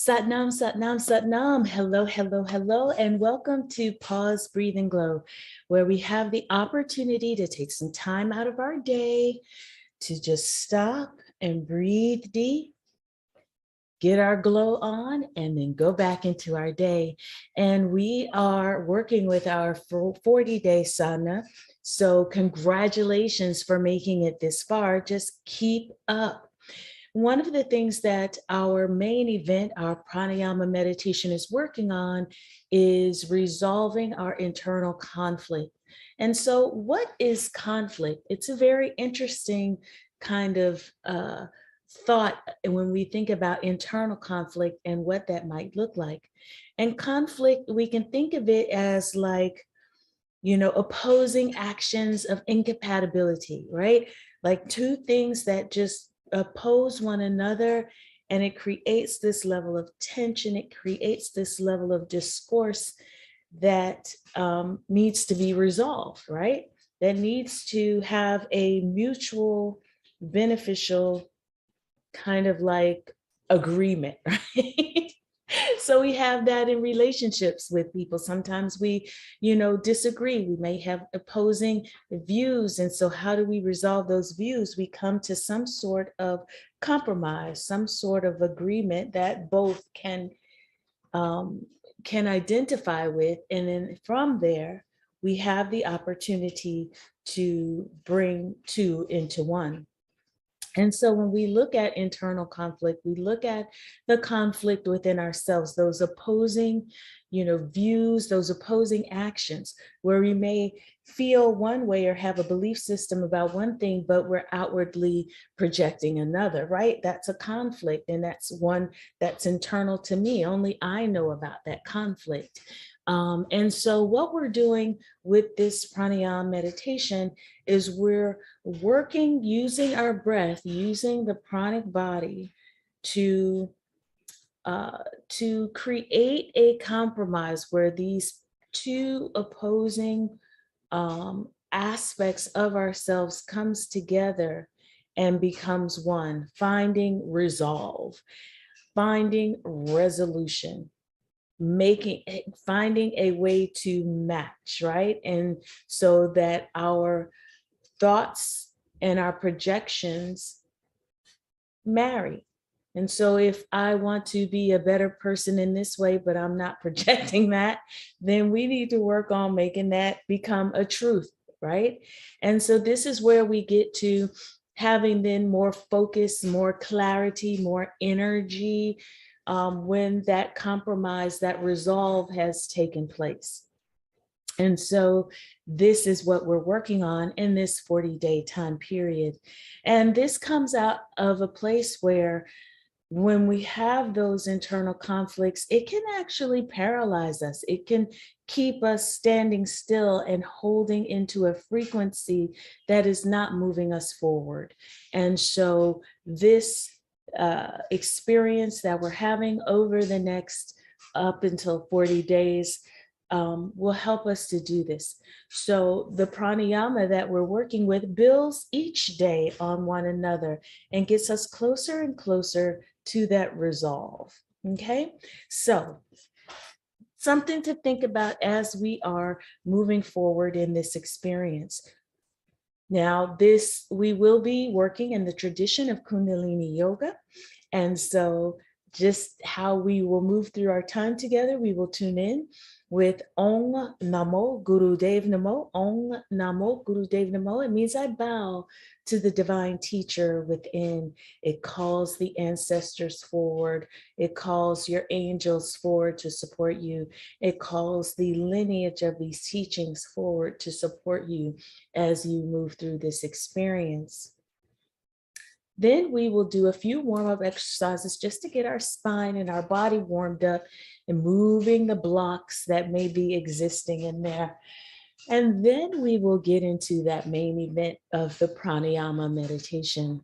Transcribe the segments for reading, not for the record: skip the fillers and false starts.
Satnam, Satnam, Satnam. Hello, hello, hello, and welcome to Pause, Breathe, and Glow, where we have the opportunity to take some time out of our day to just stop and breathe deep, get our glow on, and then go back into our day. And we are working with our 40-day sadhana. So congratulations for making it this far. Just keep up. One of the things that our main event, our pranayama meditation, is working on is resolving our internal conflict. And so, what is conflict? It's a very interesting kind of thought when we think about internal conflict and what that might look like. And conflict, we can think of it as like, opposing actions of incompatibility, right? Like two things that just oppose one another, and it creates this level of tension. It creates this level of discourse that needs to be resolved, right? That needs to have a mutual beneficial kind of like agreement, right? So we have that in relationships with people. Sometimes we, disagree. We may have opposing views. And so how do we resolve those views? We come to some sort of compromise, some sort of agreement that both can identify with. And then from there, we have the opportunity to bring two into one. And so when we look at internal conflict, we look at the conflict within ourselves, those opposing, views, those opposing actions, where we may feel one way or have a belief system about one thing, but we're outwardly projecting another, right? That's a conflict. And that's one that's internal to me. Only I know about that conflict. And so what we're doing with this pranayama meditation is we're working using our breath, using the pranic body to create a compromise where these two opposing aspects of ourselves comes together and becomes one, finding resolve, finding resolution, finding a way to match, right? And so that our thoughts and our projections marry. And so if I want to be a better person in this way, but I'm not projecting that, then we need to work on making that become a truth, right? And so this is where we get to having then more focus, more clarity, more energy, when that compromise, that resolve has taken place. And so this is what we're working on in this 40-day time period. And this comes out of a place where when we have those internal conflicts, it can actually paralyze us. It can keep us standing still and holding into a frequency that is not moving us forward. And so this experience that we're having over the next up until 40 days will help us to do this. So the pranayama that we're working with builds each day on one another and gets us closer and closer to that resolve. Okay, so something to think about as we are moving forward in this experience. Now, we will be working in the tradition of Kundalini Yoga. And so just how we will move through our time together, we will tune in with Om Namo Gurudev Namo. Om Namo Gurudev Namo. It means I bow to the divine teacher within. It calls the ancestors forward. It calls your angels forward to support you. It calls the lineage of these teachings forward to support you as you move through this experience. Then we will do a few warm-up exercises just to get our spine and our body warmed up and moving the blocks that may be existing in there. And then we will get into that main event of the pranayama meditation.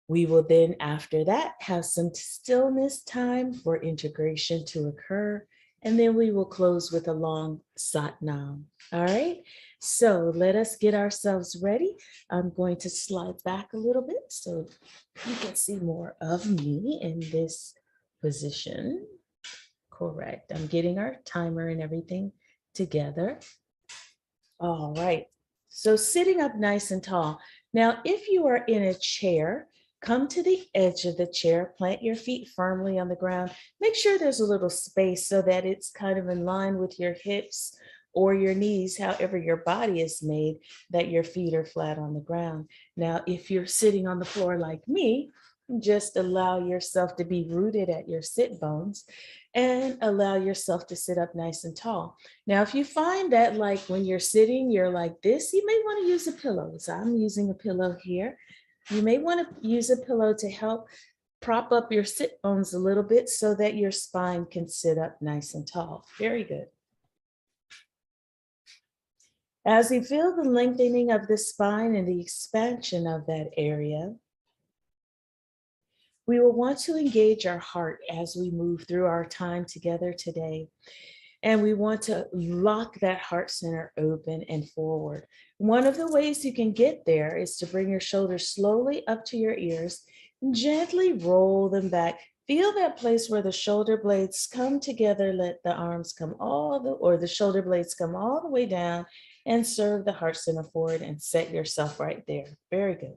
We will then, after that, have some stillness time for integration to occur. And then we will close with a long satnam. All right. So let us get ourselves ready. I'm going to slide back a little bit so you can see more of me in this position. Correct. I'm getting our timer and everything together. All right. So sitting up nice and tall. Now, if you are in a chair, come to the edge of the chair, plant your feet firmly on the ground. Make sure there's a little space so that it's kind of in line with your hips or your knees, however your body is made, that your feet are flat on the ground. Now, if you're sitting on the floor like me, just allow yourself to be rooted at your sit bones and allow yourself to sit up nice and tall. Now, if you find that like when you're sitting, you're like this, you may want to use a pillow. So I'm using a pillow here. You may want to use a pillow to help prop up your sit bones a little bit so that your spine can sit up nice and tall. Very good. As you feel the lengthening of the spine and the expansion of that area, we will want to engage our heart as we move through our time together today. And we want to lock that heart center open and forward. One of the ways you can get there is to bring your shoulders slowly up to your ears and gently roll them back. Feel that place where the shoulder blades come together. Let the arms come or the shoulder blades come all the way down and serve the heart center forward and set yourself right there. Very good.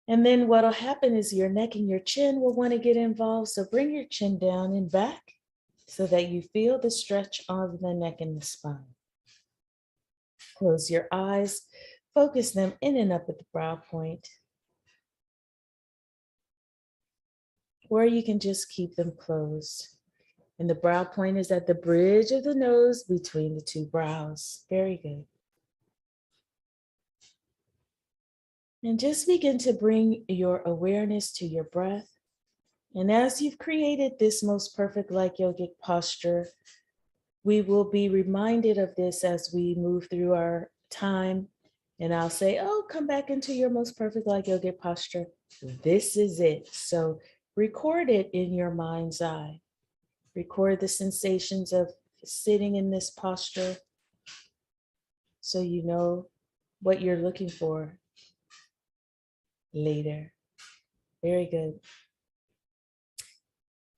And then what'll happen is your neck and your chin will want to get involved. So bring your chin down and back so that you feel the stretch of the neck and the spine. Close your eyes, focus them in and up at the brow point. Or you can just keep them closed. And the brow point is at the bridge of the nose between the two brows. Very good. And just begin to bring your awareness to your breath. And as you've created this most perfect like yogic posture, we will be reminded of this as we move through our time. And I'll say, oh, come back into your most perfect like yogic posture. This is it. So record it in your mind's eye. Record the sensations of sitting in this posture so you know what you're looking for later. Very good.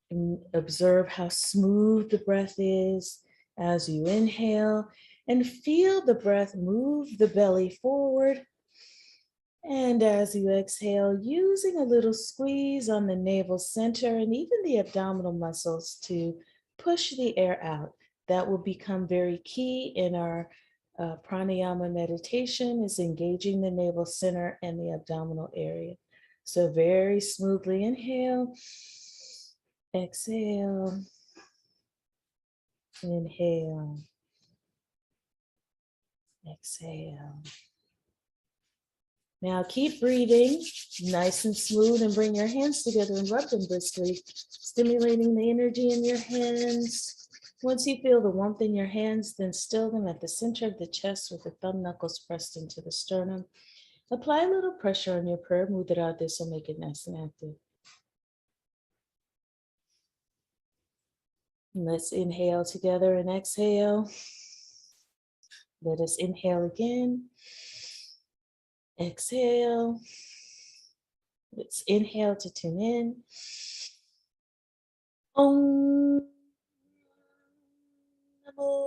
And observe how smooth the breath is as you inhale, and feel the breath move the belly forward. And as you exhale, using a little squeeze on the navel center and even the abdominal muscles to push the air out. That will become very key in our pranayama meditation, is engaging the navel center and the abdominal area. So very smoothly inhale, exhale, inhale, exhale. Now keep breathing nice and smooth and bring your hands together and rub them briskly, stimulating the energy in your hands. Once you feel the warmth in your hands, then still them at the center of the chest with the thumb knuckles pressed into the sternum. Apply a little pressure on your prayer mudra. This will make it nice and active. And let's inhale together and exhale. Let us inhale again. Exhale. Let's inhale to tune in. Om Namo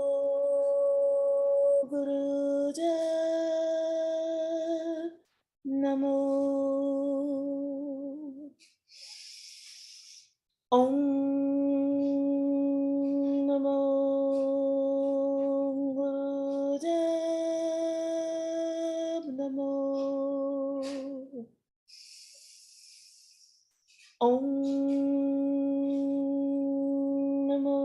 Gurudev Namo. Om Namo Gurudev Namo. Om Namo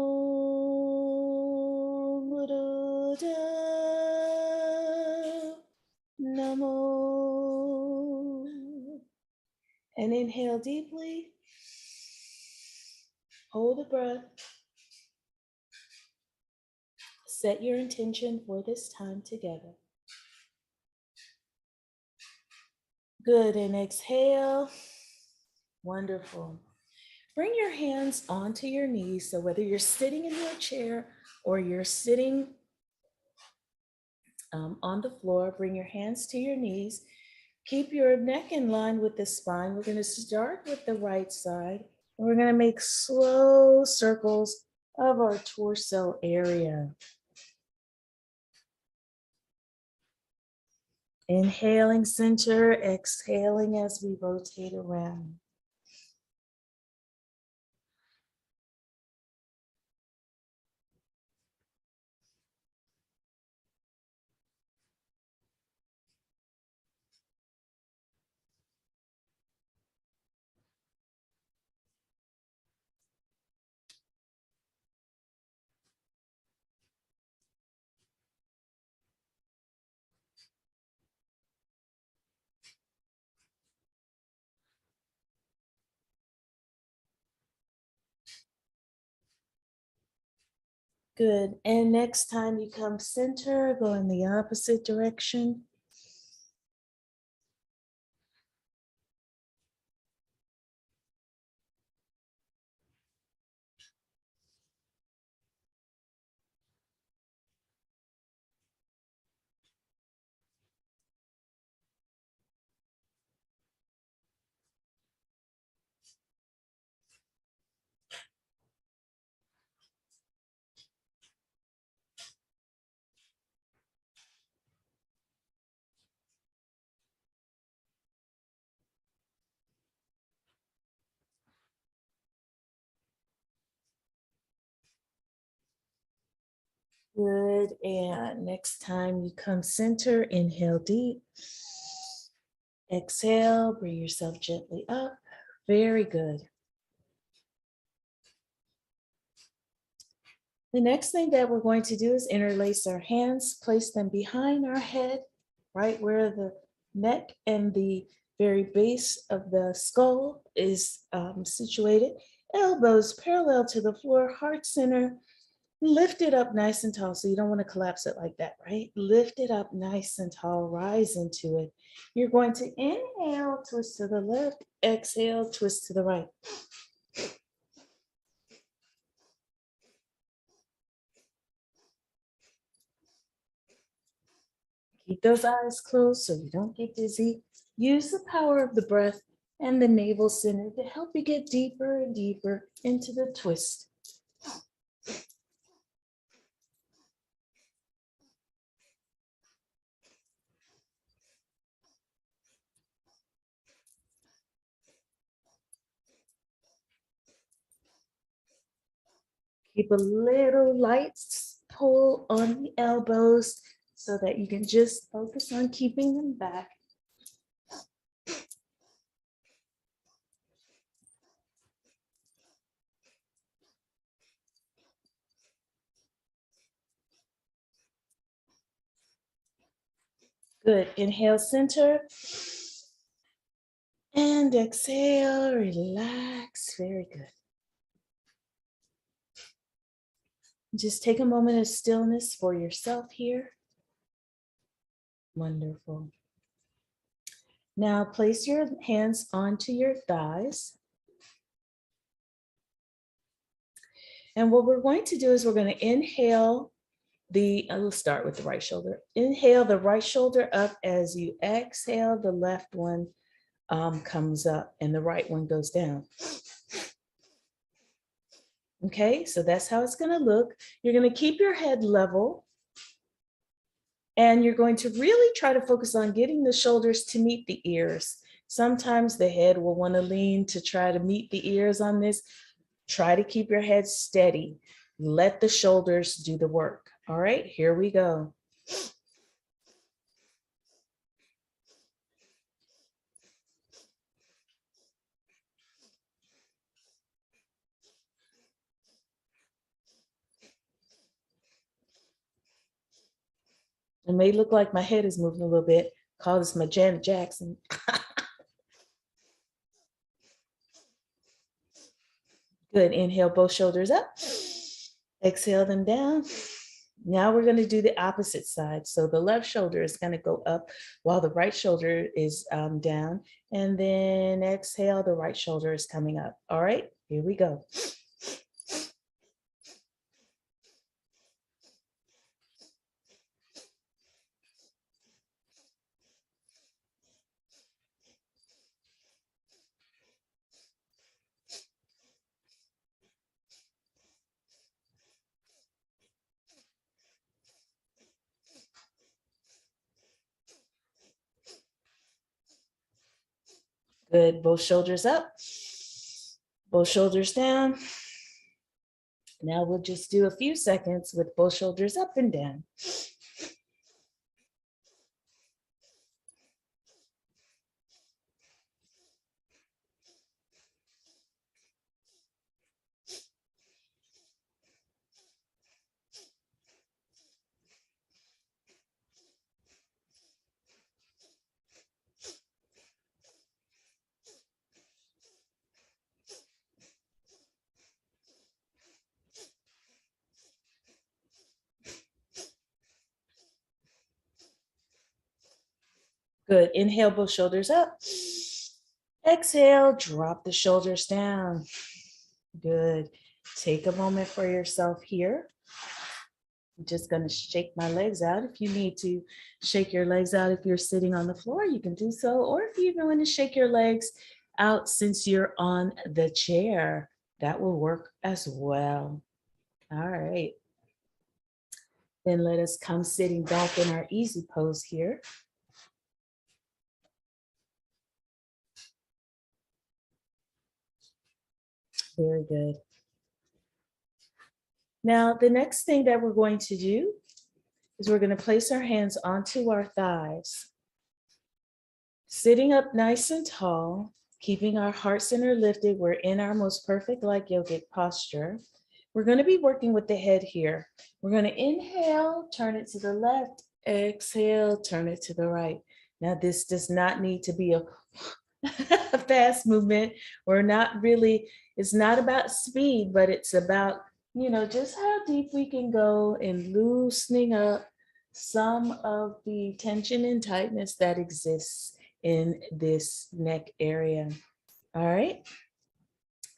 Gurudev Namo. And inhale deeply. Hold the breath. Set your intention for this time together. Good, and exhale. Wonderful. Bring your hands onto your knees. So whether you're sitting in your chair or you're sitting on the floor, bring your hands to your knees. Keep your neck in line with the spine. We're going to start with the right side We're going to make slow circles of our torso area. Inhaling center, exhaling as we rotate around. Good. And next time you come center, go in the opposite direction. Good. And next time you come center, inhale deep. Exhale, bring yourself gently up. Very good. The next thing that we're going to do is interlace our hands, place them behind our head, right where the neck and the very base of the skull is situated. Elbows parallel to the floor, heart center. Lift it up nice and tall. So you don't want to collapse it like that, right? Lift it up nice and tall, rise into it. You're going to inhale, twist to the left, exhale, twist to the right. Keep those eyes closed so you don't get dizzy. Use the power of the breath and the navel center to help you get deeper and deeper into the twist. Keep a little light pull on the elbows so that you can just focus on keeping them back. Good. Inhale, center. And exhale, relax. Very good. Just take a moment of stillness for yourself here. Wonderful. Now place your hands onto your thighs. And what we're going to do is we're going to inhale let's start with the right shoulder. Inhale the right shoulder up as you exhale, the left one comes up and the right one goes down. Okay, so that's how it's going to look. You're going to keep your head level and you're going to really try to focus on getting the shoulders to meet the ears. Sometimes the head will want to lean to try to meet the ears on this. Try to keep your head steady. Let the shoulders do the work. All right, here we go. It may look like my head is moving a little bit. Call this my Janet Jackson. Good. Inhale, both shoulders up. Exhale them down. Now we're going to do the opposite side. So the left shoulder is going to go up while the right shoulder is down. And then exhale, the right shoulder is coming up. All right, here we go. Good, both shoulders up, both shoulders down. Now we'll just do a few seconds with both shoulders up and down. Good, inhale, both shoulders up. Exhale, drop the shoulders down. Good, take a moment for yourself here. I'm just gonna shake my legs out. If you need to shake your legs out, if you're sitting on the floor, you can do so. Or if you even want to shake your legs out since you're on the chair, that will work as well. All right. Then let us come sitting back in our easy pose here. Very good. Now, the next thing that we're going to do is we're going to place our hands onto our thighs. Sitting up nice and tall, keeping our heart center lifted, we're in our most perfect like yogic posture. We're going to be working with the head here. We're going to inhale, turn it to the left, exhale, turn it to the right. Now, this does not need to be a fast movement. We're not really, it's not about speed, but it's about, just how deep we can go in loosening up some of the tension and tightness that exists in this neck area. All right.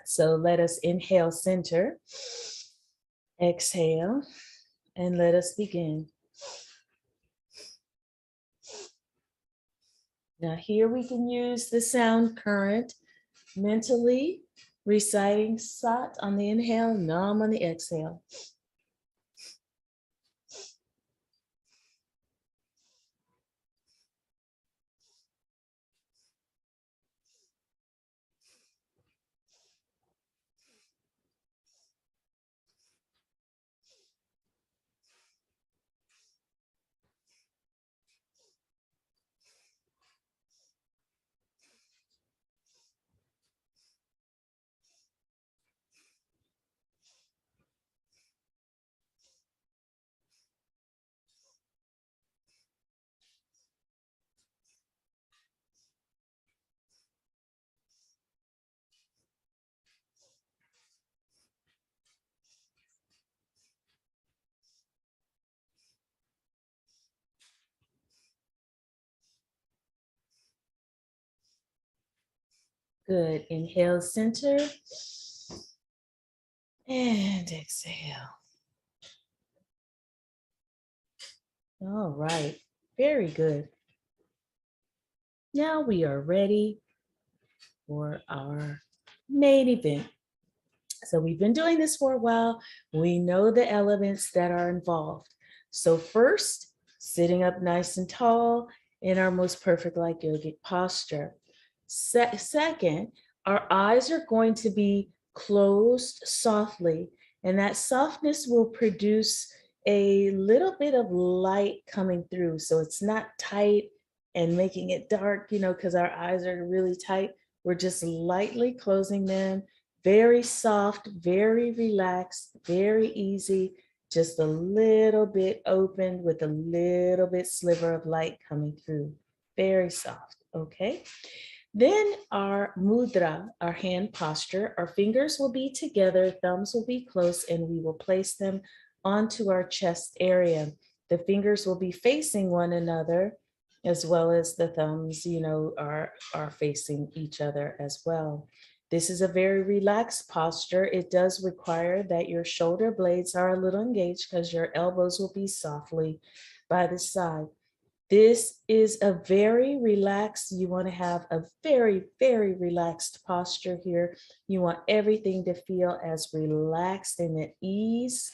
So let us inhale, center, exhale, and let us begin. Now here we can use the sound current, mentally reciting Sat on the inhale, Nam on the exhale. Good. Inhale, center, and exhale. All right. Very good. Now we are ready for our main event. So we've been doing this for a while. We know the elements that are involved. So first, sitting up nice and tall in our most perfect like yogic posture. Second, our eyes are going to be closed softly, and that softness will produce a little bit of light coming through. So it's not tight and making it dark, because our eyes are really tight. We're just lightly closing them. Very soft, very relaxed, very easy, just a little bit open with a little bit sliver of light coming through. Very soft, okay? Then our mudra, our hand posture, our fingers will be together, thumbs will be close, and we will place them onto our chest area. The fingers will be facing one another, as well as the thumbs, are facing each other as well. This is a very relaxed posture. It does require that your shoulder blades are a little engaged because your elbows will be softly by the side. This is a very relaxed, you want to have a very, very relaxed posture here. You want everything to feel as relaxed and at ease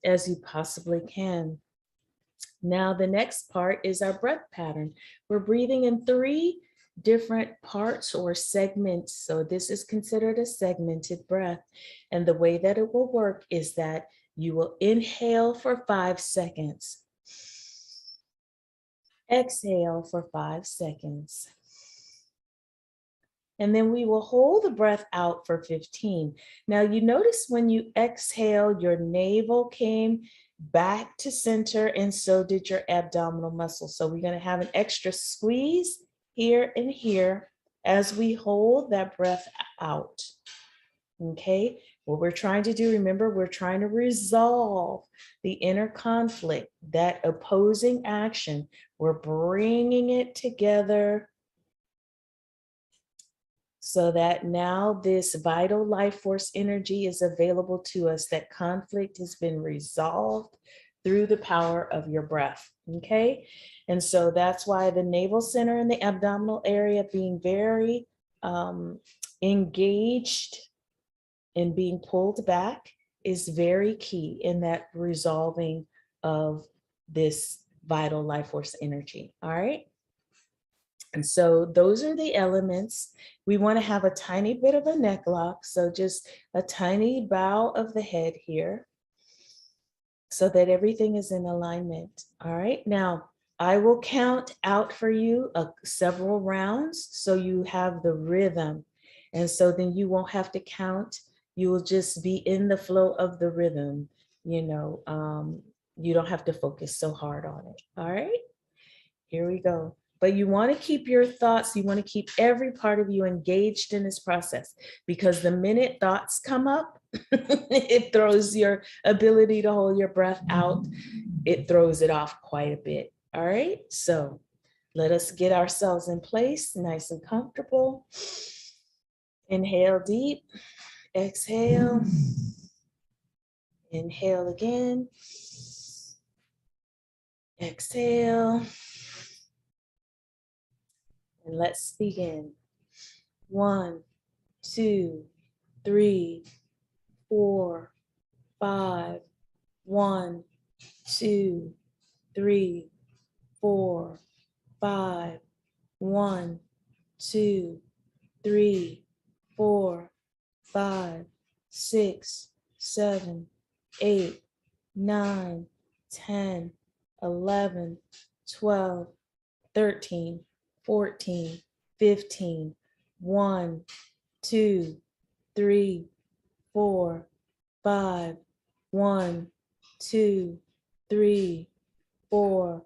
as you possibly can. Now, the next part is our breath pattern. We're breathing in 3 different parts or segments. So this is considered a segmented breath. And the way that it will work is that you will inhale for 5 seconds. Exhale for 5 seconds. And then we will hold the breath out for 15. Now you notice when you exhale, your navel came back to center and so did your abdominal muscles. So we're gonna have an extra squeeze here and here as we hold that breath out, okay? What we're trying to do, remember, we're trying to resolve the inner conflict, that opposing action. We're bringing it together so that now this vital life force energy is available to us. That conflict has been resolved through the power of your breath, okay? And so that's why the navel center and the abdominal area being very engaged and being pulled back is very key in that resolving of this vital life force energy, all right? And so those are the elements. We want to have a tiny bit of a neck lock. So just a tiny bow of the head here so that everything is in alignment. All right. Now I will count out for you several rounds so you have the rhythm. And so then you won't have to count. You will just be in the flow of the rhythm. You know, you don't have to focus so hard on it. All right. Here we go. But you want to keep your thoughts, you want to keep every part of you engaged in this process, because the minute thoughts come up, it throws your ability to hold your breath out. It throws it off quite a bit. All right. So let us get ourselves in place, nice and comfortable. Inhale deep, exhale, inhale again, exhale. And let's begin. 1, 2, 3, 4, 5. 1, 2, 3, 4, 5. 1, 2, 3, 4, 5, 6, 7, 8, 9, 10, 11, 12, 13, 14, 15. 1, 2, 3, 4, 5. 1, 2, 3, 4,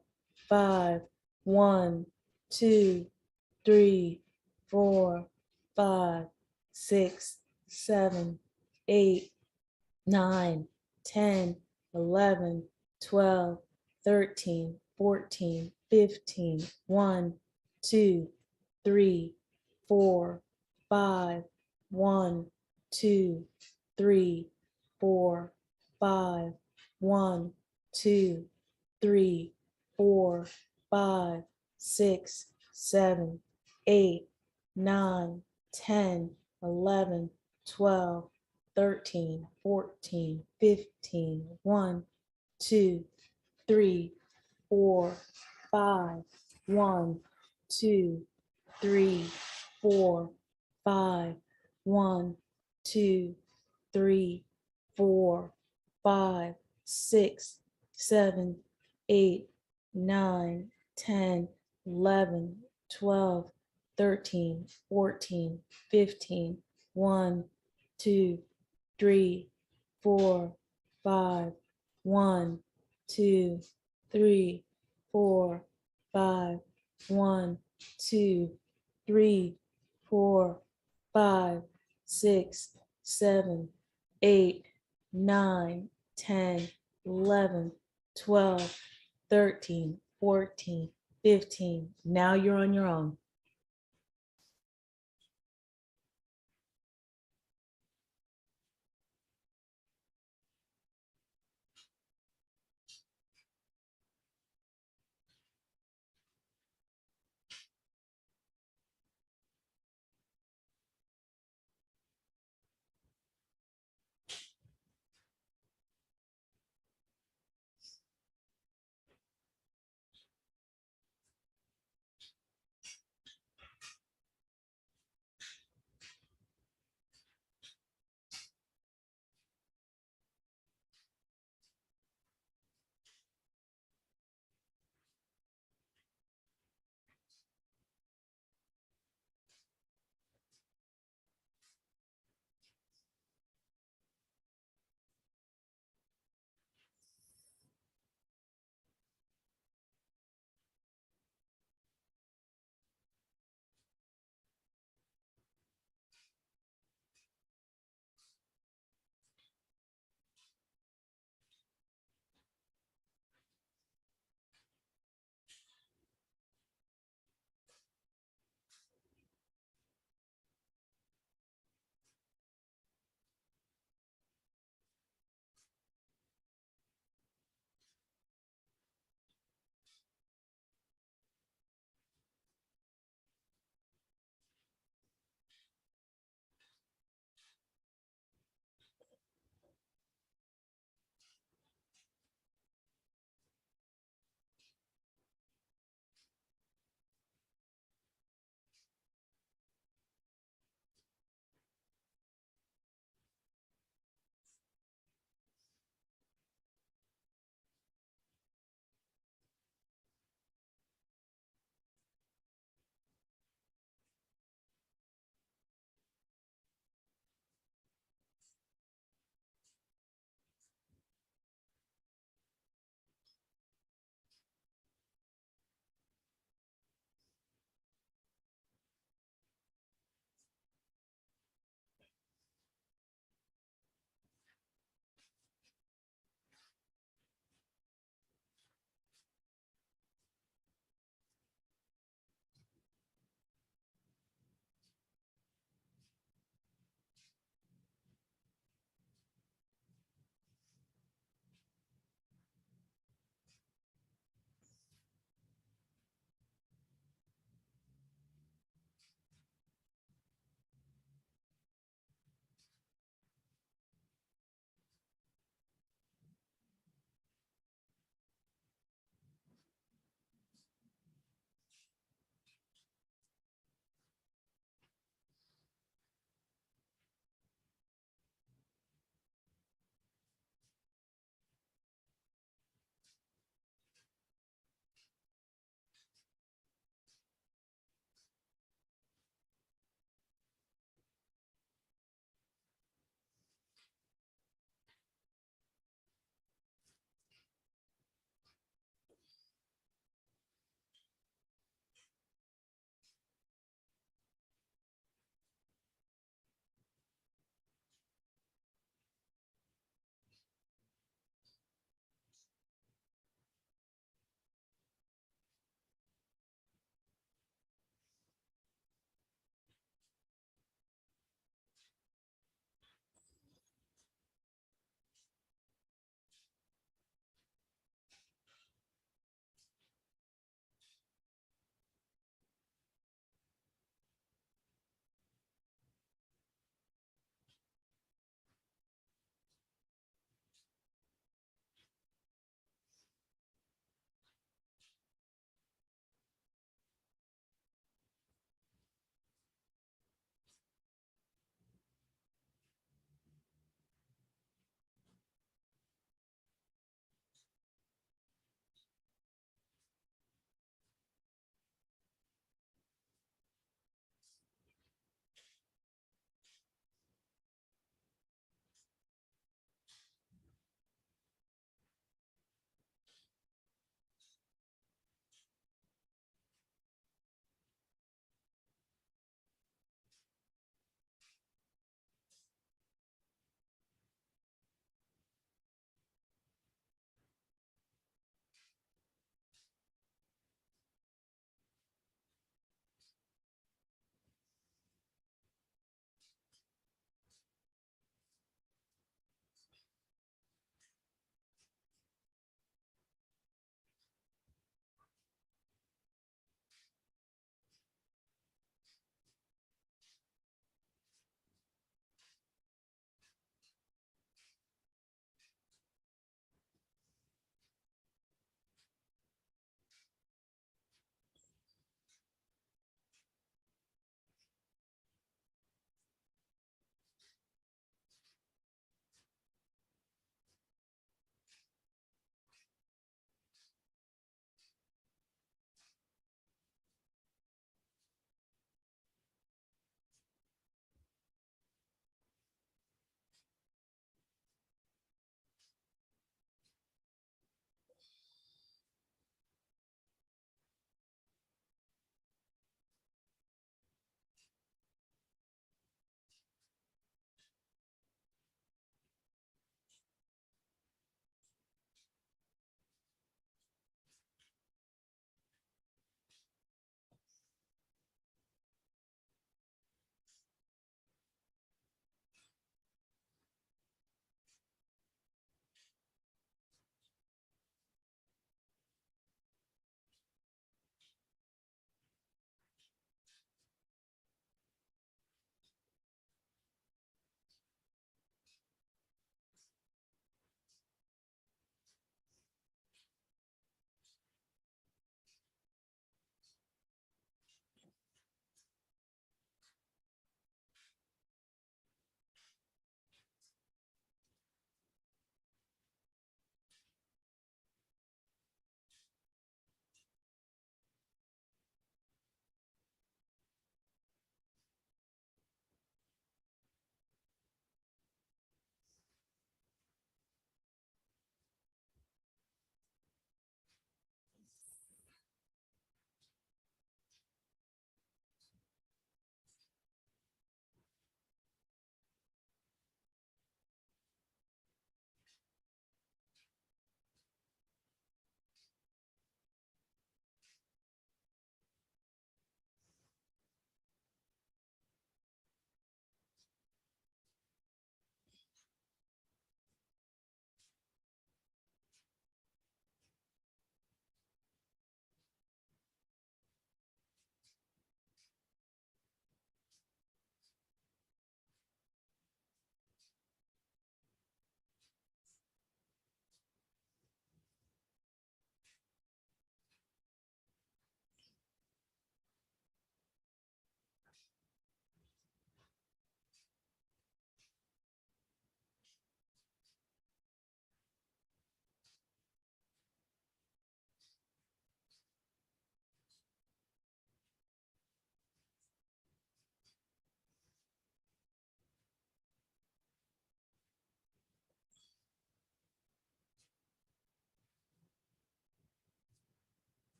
5. 1, 2, 3, 4, 5, 6, 7, 8, 9, 10, 11, 12, 13, 14, 15. 1, 2, 3, 4, 5. 1, 2, 3, 4, 5. 1, 2, 3, 4, 5, 6, 7, 8, 9, 10, 11, 12, 13, 14, 15. 1, 2, 3, 4, 5. 1, 2, 3, 4, 5. 1, 2, 3, 4, 5, 6, 7, 8, 9, 10, 11, 12, 13, 14, 15. 1, 2, 3, 4, 5. 1, 2, 3, 4, 5. 1, 2, 3, 4, 5, 6, 7, 8, 9, 10, 11, 12, 13, 14, 15. Now you're on your own.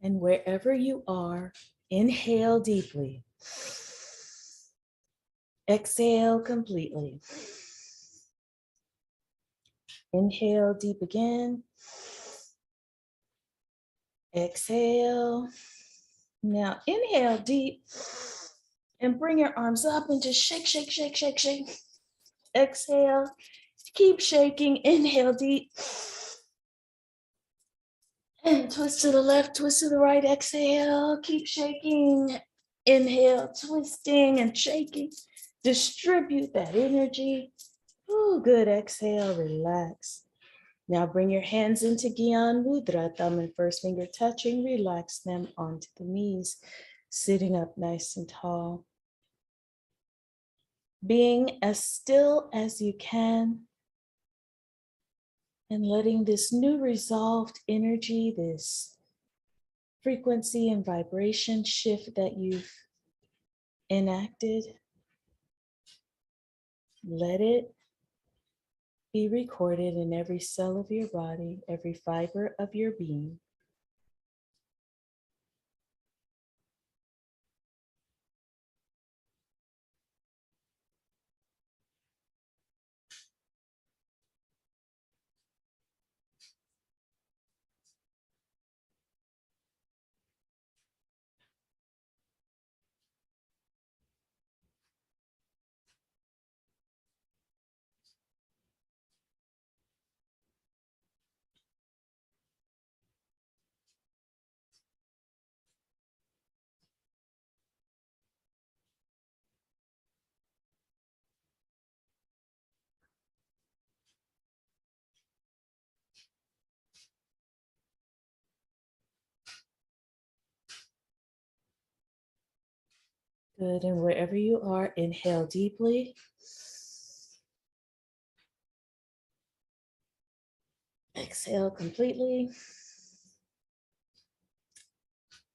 And wherever you are, inhale deeply. Exhale completely. Inhale deep again. Exhale. Now inhale deep and bring your arms up and just shake, shake, shake, shake, shake. Exhale. Keep shaking. Inhale deep. And twist to the left, twist to the right. Exhale. Keep shaking. Inhale, twisting and shaking. Distribute that energy. Oh, good. Exhale, relax. Now bring your hands into Gyan Mudra, thumb and first finger touching. Relax them onto the knees, sitting up nice and tall. Being as still as you can and letting this new resolved energy, this frequency and vibration shift that you've enacted, let it be recorded in every cell of your body, every fiber of your being. Good, and wherever you are, inhale deeply. Exhale completely.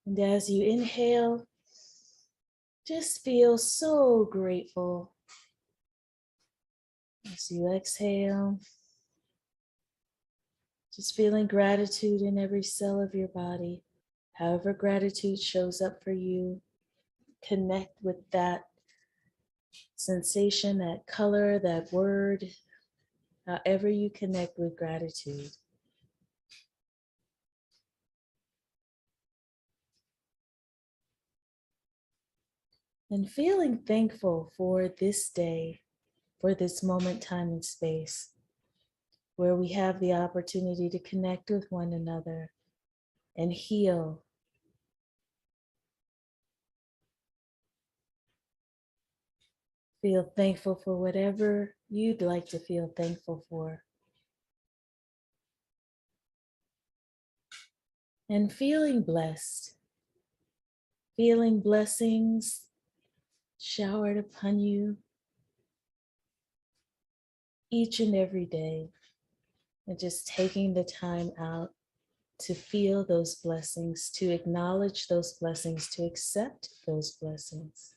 And as you inhale, just feel so grateful. As you exhale, just feeling gratitude in every cell of your body. However gratitude shows up for you, connect with that sensation, that color, that word, however you connect with gratitude. And feeling thankful for this day, for this moment, time, and space, where we have the opportunity to connect with one another and heal. Feel thankful for whatever you'd like to feel thankful for. And feeling blessed, feeling blessings showered upon you each and every day. And just taking the time out to feel those blessings, to acknowledge those blessings, to accept those blessings.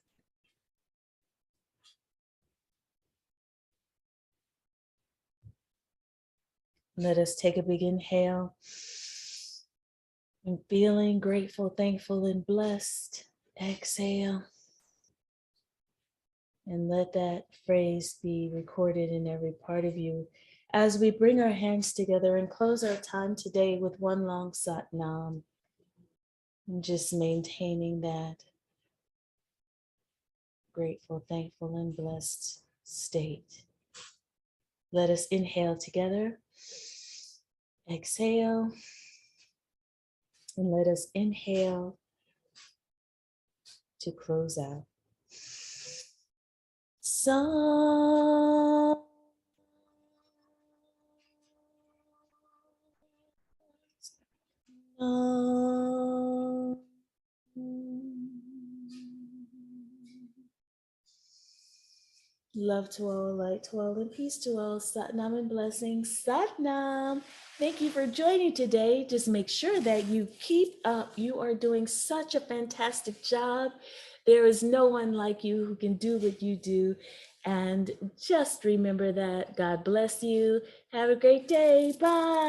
Let us take a big inhale and feeling grateful, thankful, and blessed. Exhale. And let that phrase be recorded in every part of you as we bring our hands together and close our time today with one long Sat Nam. And just maintaining that grateful, thankful, and blessed state. Let us inhale together. Exhale. And let us inhale to close out. Song. Love to all, light to all, and peace to all. Satnam and blessings. Satnam. Thank you for joining today. Just make sure that you keep up. You are doing such a fantastic job. There is no one like you who can do what you do. And just remember that. God bless you. Have a great day. Bye.